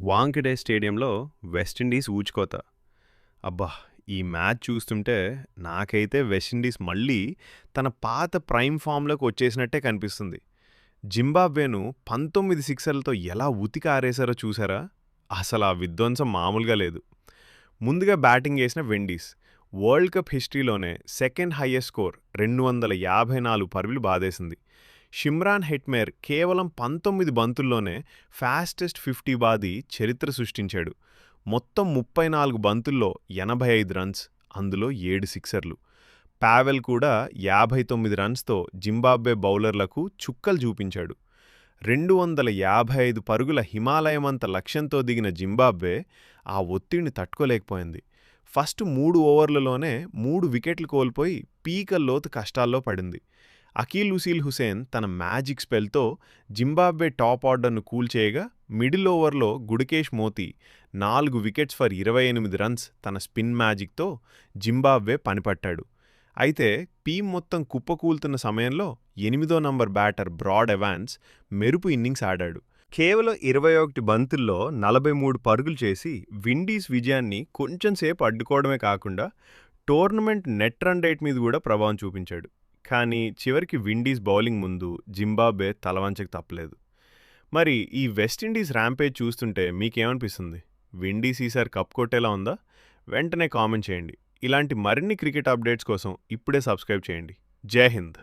వాంఖడే స్టేడియంలో వెస్టిండీస్ ఊచుకోత. అబ్బా! ఈ మ్యాచ్ చూస్తుంటే నాకైతే వెస్టిండీస్ మళ్ళీ తన పాత ప్రైమ్ ఫామ్‌లోకి వచ్చేసినట్టే కనిపిస్తుంది. జింబాబ్వేను 19 సిక్సర్లతో ఎలా ఉతికి ఆరేశారో చూసారా? అసలా విధ్వంసం మామూలుగా లేదు. ముందుగా బ్యాటింగ్ చేసిన విండీస్ వరల్డ్ కప్ హిస్టరీలోనే సెకండ్ హైయెస్ట్ స్కోర్ 254 పరుగులు బాదేసింది. షిమ్రాన్ హెట్మేర్ కేవలం 19 బంతుల్లోనే ఫాస్టెస్ట్ 50 బాది చరిత్ర సృష్టించాడు. మొత్తం 34 బంతుల్లో 85 రన్స్, అందులో 7 సిక్సర్లు. పావెల్ కూడా 59 రన్స్తో జింబాబ్వే బౌలర్లకు చుక్కలు చూపించాడు. 255 పరుగుల హిమాలయమంత లక్ష్యంతో దిగిన జింబాబ్వే ఆ ఒత్తిడిని తట్టుకోలేకపోయింది. ఫస్ట్ 3 ఓవర్లలోనే 3 వికెట్లు కోల్పోయి పీకల్లోతు కష్టాల్లో పడింది. అకీల్ హుసేన్ తన మ్యాజిక్ స్పెల్తో జింబాబ్వే టాప్ ఆర్డర్ను కూల్చేయగా, మిడిల్ ఓవర్లో గుడికేష్ మోతీ 4 వికెట్స్ ఫర్ 28 రన్స్ తన స్పిన్ మ్యాజిక్తో జింబాబ్వే పనిపట్టాడు. అయితే టీం మొత్తం కుప్పకూలుతున్న సమయంలో 8వ నంబర్ బ్యాటర్ బ్రాడ్ ఎవాన్స్ మెరుపు ఇన్నింగ్స్ ఆడాడు. కేవలం 21 బంతుల్లో 43 పరుగులు చేసి విండీస్ విజయాన్ని కొంచెంసేపు అడ్డుకోవడమే కాకుండా టోర్నమెంట్ నెట్ రన్ రేట్ మీద కూడా ప్రభావం చూపించాడు. కానీ చివరికి విండీస్ బౌలింగ్ ముందు జింబాబ్వే తలవంచక తప్పలేదు. మరి ఈ వెస్టిండీస్ ర్యాంపేజ్ చూస్తుంటే మీకేమనిపిస్తుంది? విండీస్ ఈసారి కప్ కొట్టేలా ఉందా? వెంటనే కామెంట్ చేయండి. ఇలాంటి మరిన్ని క్రికెట్ అప్డేట్స్ కోసం ఇప్పుడే సబ్స్క్రైబ్ చేయండి. జై హింద్.